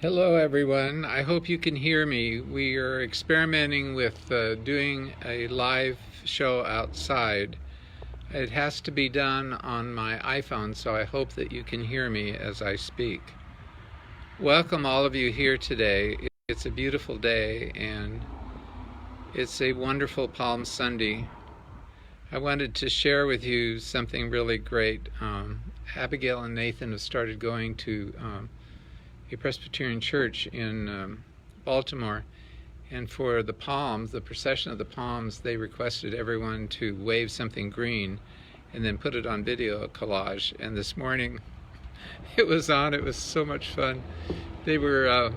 Hello everyone, I hope you can hear me. We are experimenting with doing a live show outside. It has to be done on my iPhone, so I hope that you can hear me as I speak. Welcome all of you here today. It's a beautiful day and it's a wonderful Palm Sunday. I wanted to share with you something really great. Abigail and Nathan have started going to a Presbyterian church in Baltimore, and for the palms, the procession of the palms, they requested everyone to wave something green and then put it on video collage. And this morning it was on. It was so much fun. They were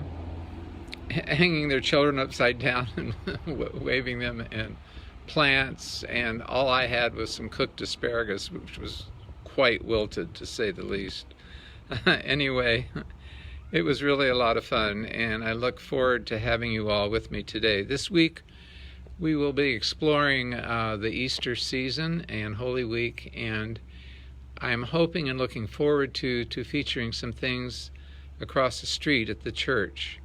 hanging their children upside down and waving them, and plants, and all I had was some cooked asparagus, which was quite wilted to say the least. Anyway, it was really a lot of fun, and I look forward to having you all with me today. This week, we will be exploring the Easter season and Holy Week, and I'm hoping and looking forward to featuring some things across the street at the church,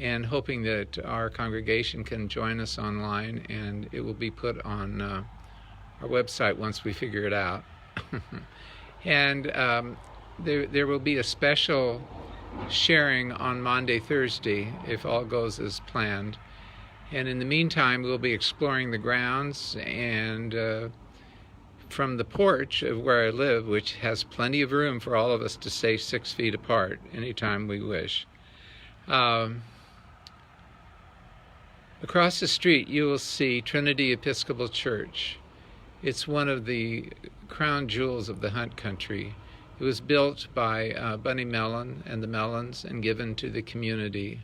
and hoping that our congregation can join us online, and it will be put on our website once we figure it out. And there will be a special sharing on Maundy, Thursday, if all goes as planned. And in the meantime, we'll be exploring the grounds, and from the porch of where I live, which has plenty of room for all of us to stay 6 feet apart anytime we wish. Across the street, you will see Trinity Episcopal Church. It's one of the crown jewels of the Hunt country. It was built by Bunny Mellon and the Mellons and given to the community.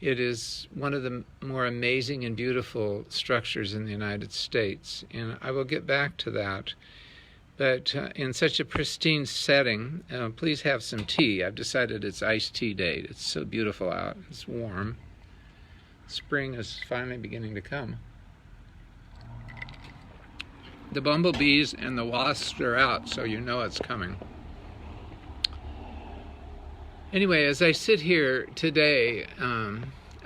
It is one of the more amazing and beautiful structures in the United States, and I will get back to that. But in such a pristine setting, please have some tea. I've decided it's iced tea day. It's so beautiful out. It's warm. Spring is finally beginning to come. The bumblebees and the wasps are out, so you know it's coming. Anyway, as I sit here today,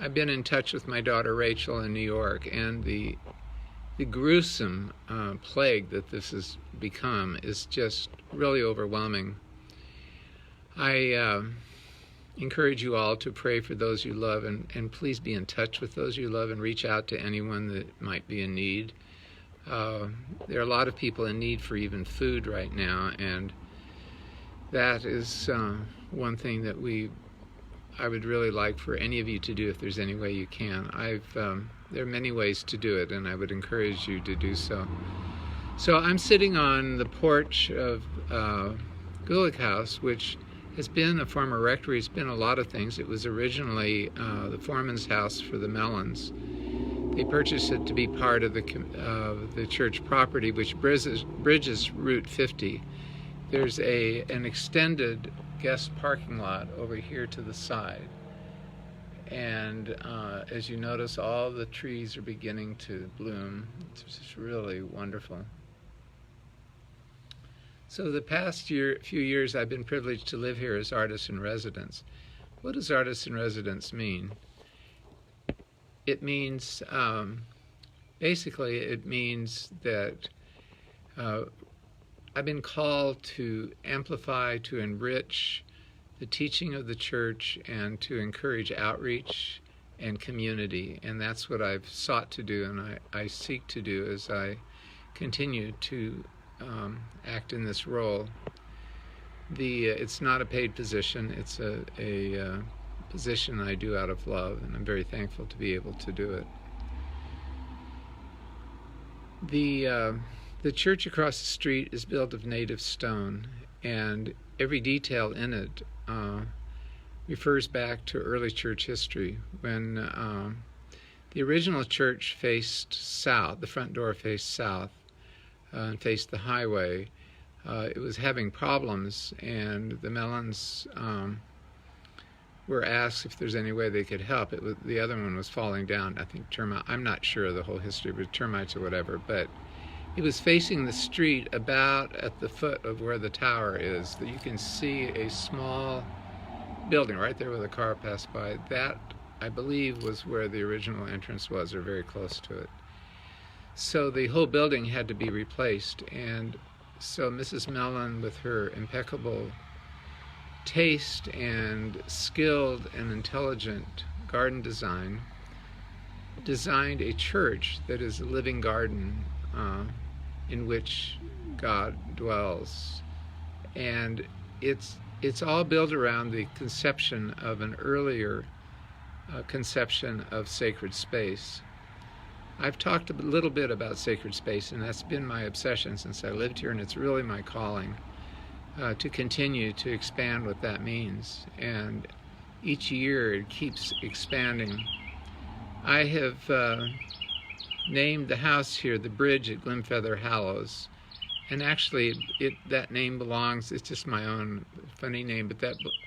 I've been in touch with my daughter Rachel in New York, and the gruesome plague that this has become is just really overwhelming. I encourage you all to pray for those you love, and please be in touch with those you love and reach out to anyone that might be in need. There are a lot of people in need for even food right now, and that is one thing that I would really like for any of you to do if there's any way you can. There are many ways to do it, and I would encourage you to do so. So I'm sitting on the porch of Gulick House, which has been a former rectory. It's been a lot of things. It was originally the foreman's house for the Mellons. They purchased it to be part of the church property, which bridges Route 50. There's an extended guest parking lot over here to the side. And as you notice, all the trees are beginning to bloom. It's just really wonderful. So the past few years, I've been privileged to live here as artist in residence. What does artist in residence mean? It means, basically, it means that I've been called to amplify, to enrich the teaching of the church, and to encourage outreach and community. And that's what I've sought to do, and I seek to do as I continue to act in this role. It's not a paid position. It's a position I do out of love, and I'm very thankful to be able to do it. The church across the street is built of native stone, and every detail in it refers back to early church history. When the original church faced south, the front door faced south and faced the highway, it was having problems, and the Mellons were asked if there's any way they could help. The other one was falling down. I think I'm not sure of the whole history, but termites or whatever. But it was facing the street about at the foot of where the tower is. You can see a small building right there where the car passed by, that I believe was where the original entrance was, or very close to it. So the whole building had to be replaced, and so Mrs. Mellon, with her impeccable taste and skilled and intelligent garden design, designed a church that is a living garden in which God dwells. And it's all built around the conception of an earlier conception of sacred space. I've talked a little bit about sacred space, and that's been my obsession since I lived here, and it's really my calling to continue to expand what that means. And each year it keeps expanding. I have named the house here the Bridge at Glimfeather Hallows, and actually that name belongs, it's just my own funny name, but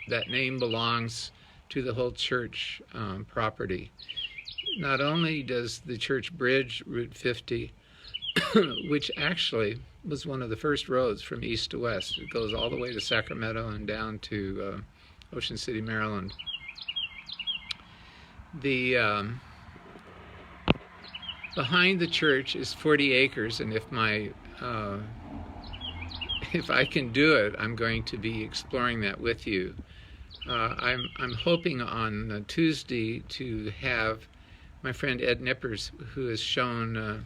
that name belongs to the whole church property. Not only does the church bridge Route 50, which actually was one of the first roads from east to west. It goes all the way to Sacramento and down to Ocean City, Maryland. The behind the church is 40 acres, and if I can do it, I'm going to be exploring that with you. I'm hoping on Tuesday to have my friend Ed Nippers, who has shown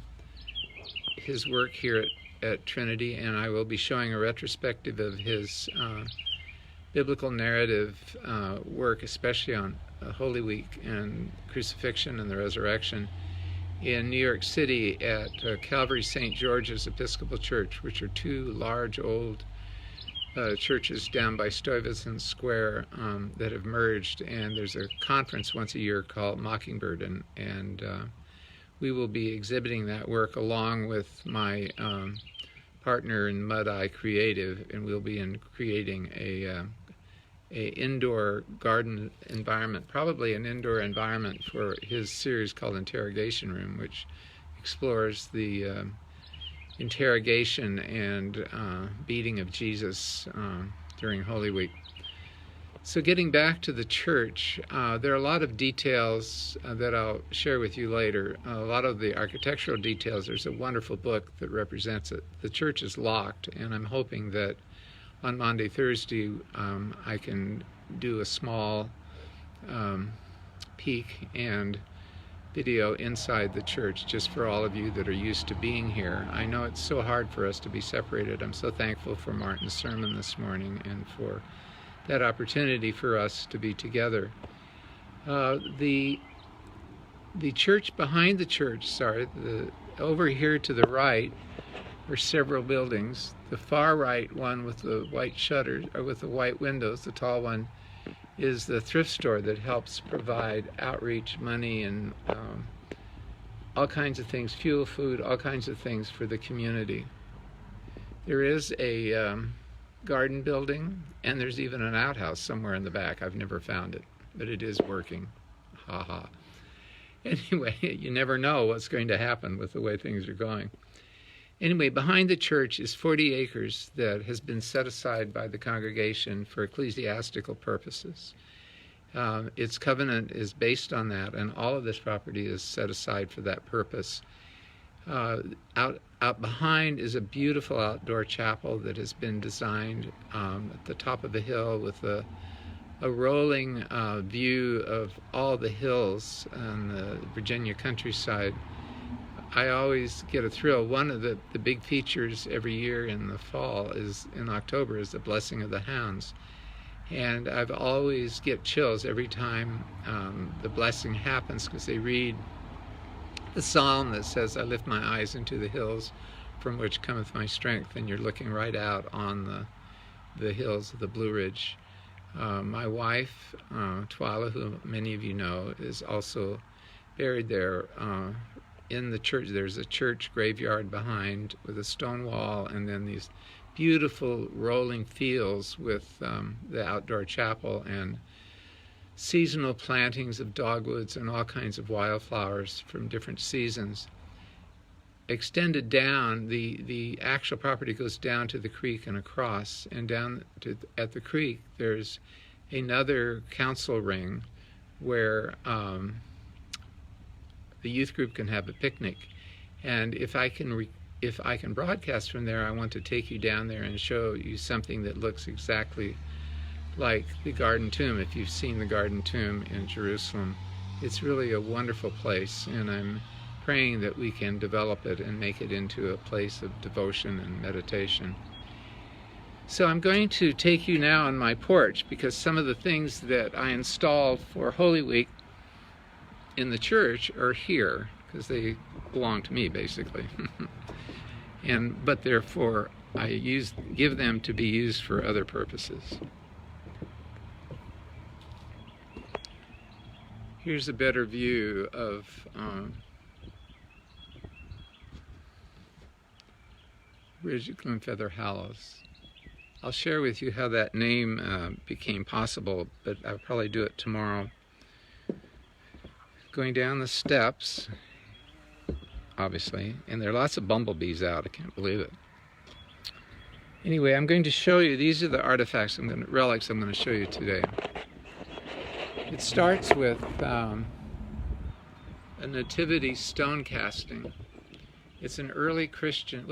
his work here at Trinity, and I will be showing a retrospective of his biblical narrative work, especially on Holy Week and crucifixion and the resurrection, in New York City at Calvary St. George's Episcopal Church, which are two large old churches down by Stuyvesant Square that have merged, and there's a conference once a year called Mockingbird, and we will be exhibiting that work along with my partner in Mud Eye Creative, and we'll be creating a indoor garden environment, probably an indoor environment for his series called Interrogation Room, which explores the interrogation and beating of Jesus during Holy Week. So getting back to the church, there are a lot of details that I'll share with you later. A lot of the architectural details, there's a wonderful book that represents it. The church is locked, and I'm hoping that on Monday, Thursday, I can do a small peek and video inside the church, just for all of you that are used to being here. I know it's so hard for us to be separated. I'm so thankful for Martin's sermon this morning and for that opportunity for us to be together. The church behind the church, over here to the right are several buildings. The far right one with the white shutters, or with the white windows, the tall one, is the thrift store that helps provide outreach money and all kinds of things, fuel, food, all kinds of things for the community. There is a garden building, and there's even an outhouse somewhere in the back. I've never found it, but it is working. Ha ha. Anyway, you never know what's going to happen with the way things are going. Anyway, behind the church is 40 acres that has been set aside by the congregation for ecclesiastical purposes. Its covenant is based on that, and all of this property is set aside for that purpose. Out behind is a beautiful outdoor chapel that has been designed at the top of a hill with a rolling view of all the hills on the Virginia countryside. I always get a thrill. One of the big features every year in the fall in October is the Blessing of the Hounds. And I've always get chills every time the blessing happens, because they read the psalm that says, I lift my eyes into the hills from which cometh my strength. And you're looking right out on the hills of the Blue Ridge. My wife, Twala, who many of you know, is also buried there. In the church, there's a church graveyard behind with a stone wall, and then these beautiful rolling fields with the outdoor chapel and seasonal plantings of dogwoods and all kinds of wildflowers from different seasons. Extended down, the actual property goes down to the creek and across, and down at the creek there's another council ring where the youth group can have a picnic. And if I can broadcast from there, I want to take you down there and show you something that looks exactly like the Garden Tomb. If you've seen the Garden Tomb in Jerusalem, it's really a wonderful place, and I'm praying that we can develop it and make it into a place of devotion and meditation. So I'm going to take you now on my porch, because some of the things that I installed for Holy Week in the church are here, because they belong to me, basically. But therefore I give them to be used for other purposes. Here's a better view of Ridge at Glenfeather Hallows. I'll share with you how that name became possible, but I'll probably do it tomorrow. Going down the steps, obviously, and there are lots of bumblebees out. I can't believe it. Anyway, I'm going to show you, these are the artifacts, relics I'm going to show you today. It starts with a nativity stone casting. It's an early Christian,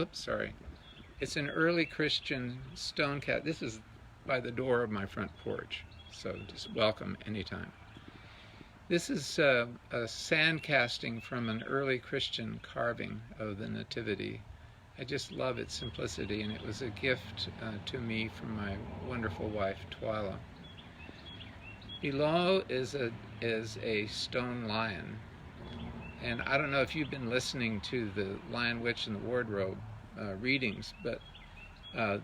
it's an early Christian stone cast. This is by the door of my front porch, so just welcome anytime. This is a sand casting from an early Christian carving of the Nativity. I just love its simplicity, and it was a gift to me from my wonderful wife, Twyla. Below is a stone lion, and I don't know if you've been listening to the Lion, Witch, and the Wardrobe readings, but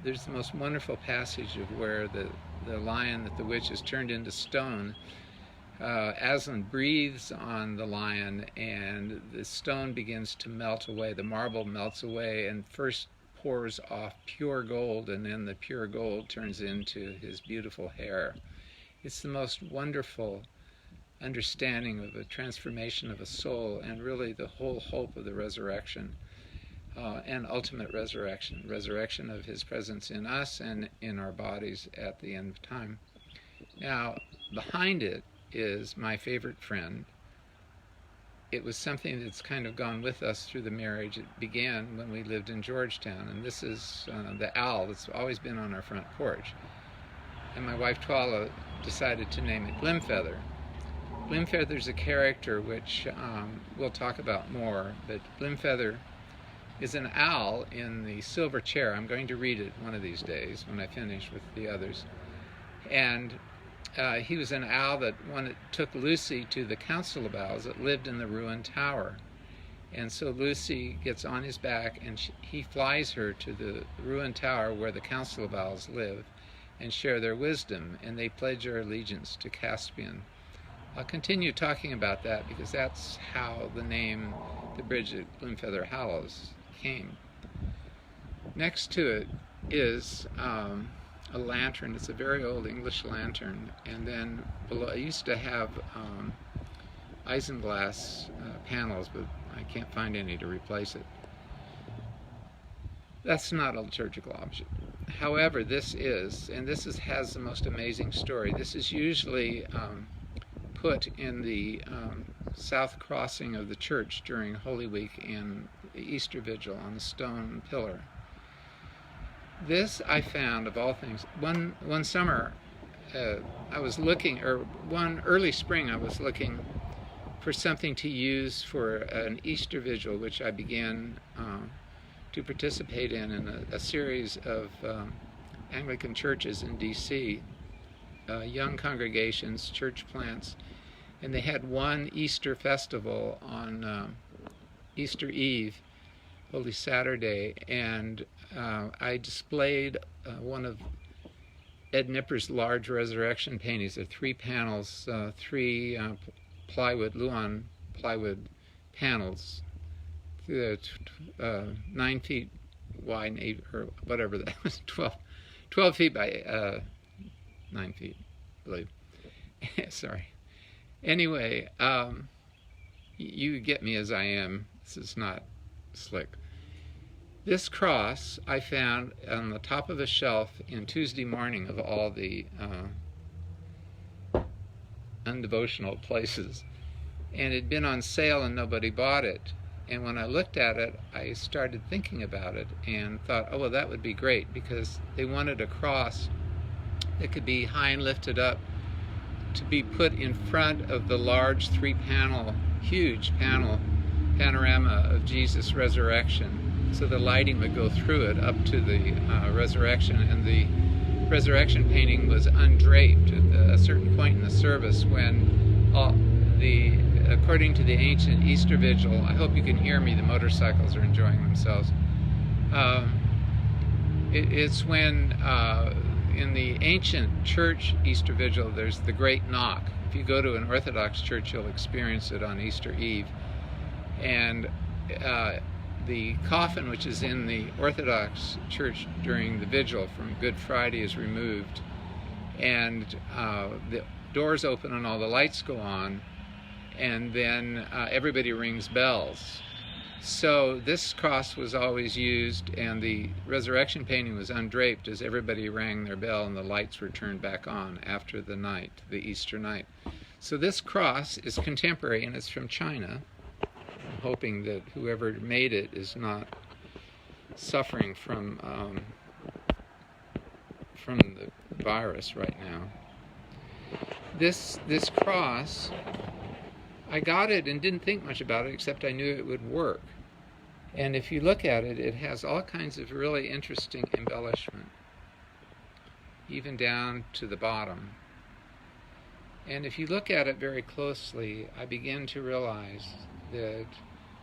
there's the most wonderful passage of where the lion that the witch has turned into stone. Aslan breathes on the lion, and the stone begins to melt away. The marble melts away and first pours off pure gold, and then the pure gold turns into his beautiful hair. It's the most wonderful understanding of a transformation of a soul, and really the whole hope of the resurrection and ultimate resurrection of his presence in us and in our bodies at the end of time. Now, behind it is my favorite friend. It was something that's kind of gone with us through the marriage. It began when we lived in Georgetown, and this is the owl that's always been on our front porch. And my wife Twyla decided to name it Glenfeather. Glenfeather's a character which we'll talk about more, but Glenfeather is an owl in the silver chair. I'm going to read it one of these days when I finish with the others. And he was an owl that took Lucy to the council of owls that lived in the ruined tower. And so Lucy gets on his back, and he flies her to the ruined tower where the council of owls live and share their wisdom, and they pledge their allegiance to Caspian. I'll continue talking about that because that's how the name the Bridge at Glenfeather Hallows came. Next to it is a lantern. It's a very old English lantern, and then below, I used to have isinglass panels, but I can't find any to replace it. That's not a liturgical object. However, this is, and has the most amazing story. This is usually put in the south crossing of the church during Holy Week and the Easter Vigil on the stone pillar. This I found, of all things, one summer I was looking, or one early spring I was looking for something to use for an Easter Vigil, which I began to participate in a series of Anglican churches in D.C., young congregations, church plants, and they had one Easter festival on Easter Eve, Holy Saturday, and I displayed one of Ed Nipper's large resurrection paintings. There are 3 panels, 3 plywood, Luan plywood panels, 9 feet wide and 8, or whatever that was, 12 feet by 9 feet, I believe. Sorry. Anyway, you get me as I am. This is not slick. This cross I found on the top of a shelf in Tuesday morning of all the undevotional places. And it had been on sale and nobody bought it. And when I looked at it, I started thinking about it and thought, oh, well, that would be great, because they wanted a cross that could be high and lifted up to be put in front of the large huge panorama of Jesus' resurrection. So the lighting would go through it up to the resurrection, and the resurrection painting was undraped at a certain point in the service when according to the ancient Easter Vigil, I hope you can hear me, the motorcycles are enjoying themselves. It's when in the ancient church Easter Vigil there's the great knock. If you go to an Orthodox church, you'll experience it on Easter Eve. And the coffin, which is in the Orthodox church during the vigil from Good Friday, is removed, and the doors open and all the lights go on, and then everybody rings bells. So this cross was always used, and the resurrection painting was undraped as everybody rang their bell and the lights were turned back on after the night, the Easter night. So this cross is contemporary, and it's from China. I'm hoping that whoever made it is not suffering from the virus right now. This cross, I got it and didn't think much about it, except I knew it would work. And if you look at it, it has all kinds of really interesting embellishment, even down to the bottom. And if you look at it very closely, I begin to realize that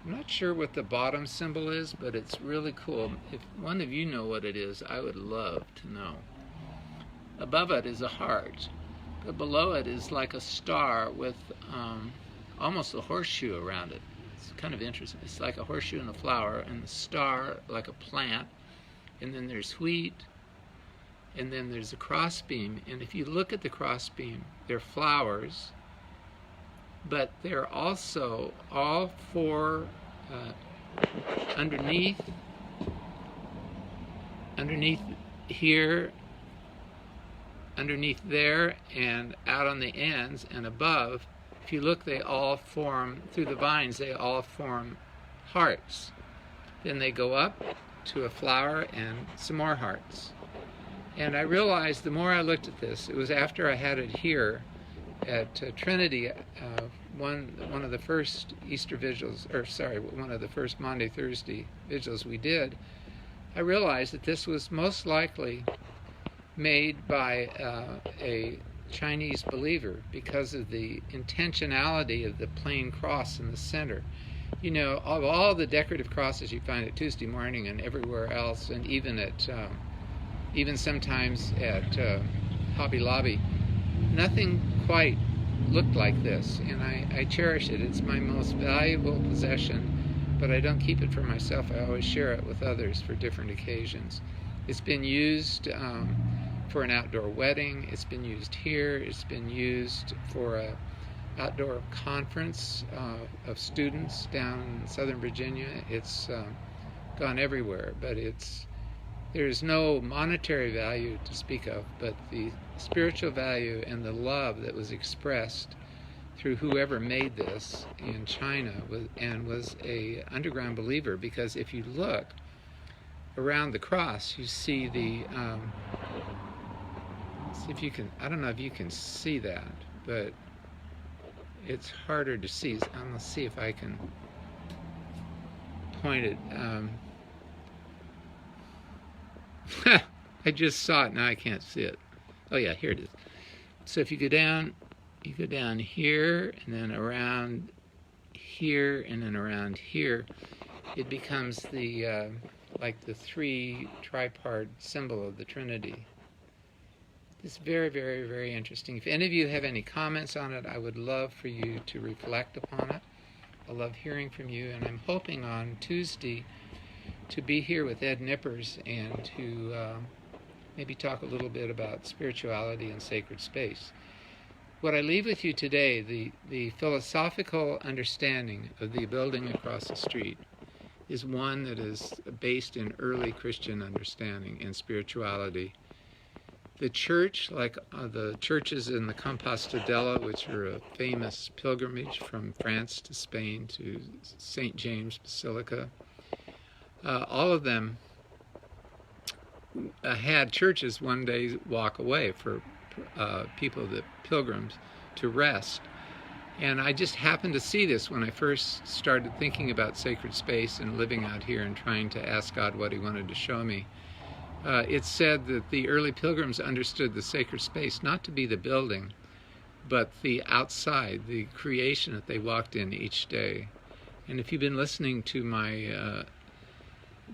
I'm not sure what the bottom symbol is, but it's really cool. If one of you know what it is, I would love to know. Above it is a heart, but below it is like a star with almost a horseshoe around it. It's kind of interesting. It's like a horseshoe and a flower, and the star like a plant, and then there's wheat, and then there's a crossbeam. And if you look at the crossbeam, they're flowers, but they're also all four underneath here, underneath there, and out on the ends and above. If you look, they all form, through the vines, they all form hearts. Then they go up to a flower and some more hearts. And I realized the more I looked at this, it was after I had it here at Trinity, one of the first Easter vigils, one of the first Maundy Thursday vigils we did, I realized that this was most likely made by a Chinese believer because of the intentionality of the plain cross in the center. You know, of all the decorative crosses you find at Tuesday morning and everywhere else, and even sometimes at Hobby Lobby, nothing quite looked like this, and I cherish it. It's my most valuable possession, but I don't keep it for myself. I always share it with others for different occasions. It's been used for an outdoor wedding. It's been used here. It's been used for an outdoor conference of students down in Southern Virginia. It's gone everywhere, but there's no monetary value to speak of, but the spiritual value and the love that was expressed through whoever made this in China was a underground believer, because if you look around the cross, you see the see if you can, I don't know if you can see that, but it's harder to see. I'm going to see if I can point it. I just saw it, now I can't see it. Oh yeah, here it is. So if you go down here, and then around here, and then around here, it becomes the like the three tripart symbol of the Trinity. It's very, very, very interesting. If any of you have any comments on it, I would love for you to reflect upon it. I love hearing from you, and I'm hoping on Tuesday to be here with Ed Nippers and to maybe talk a little bit about spirituality and sacred space. What I leave with you today, the philosophical understanding of the building across the street, is one that is based in early Christian understanding and spirituality. The church, like the churches in the Compostela, which are a famous pilgrimage from France to Spain to St. James Basilica, all of them had churches one day walk away for people, the pilgrims, to rest. And I just happened to see this when I first started thinking about sacred space and living out here and trying to ask God what he wanted to show me. It's said that the early pilgrims understood the sacred space not to be the building, but the outside, the creation that they walked in each day. And if you've been listening to my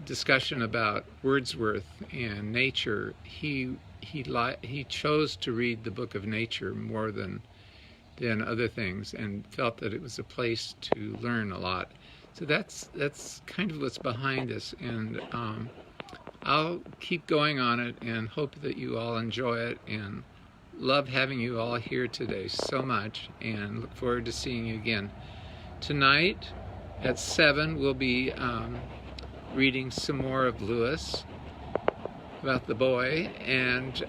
discussion about Wordsworth and nature, he chose to read the book of nature more than other things, and felt that it was a place to learn a lot. So that's kind of what's behind this, and I'll keep going on it and hope that you all enjoy it, and love having you all here today so much, and look forward to seeing you again. Tonight at 7 we'll be reading some more of Lewis, about the boy, and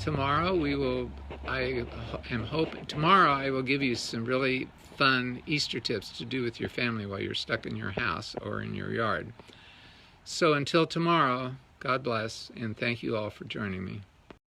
tomorrow tomorrow I will give you some really fun Easter tips to do with your family while you're stuck in your house or in your yard. So until tomorrow, God bless, and thank you all for joining me.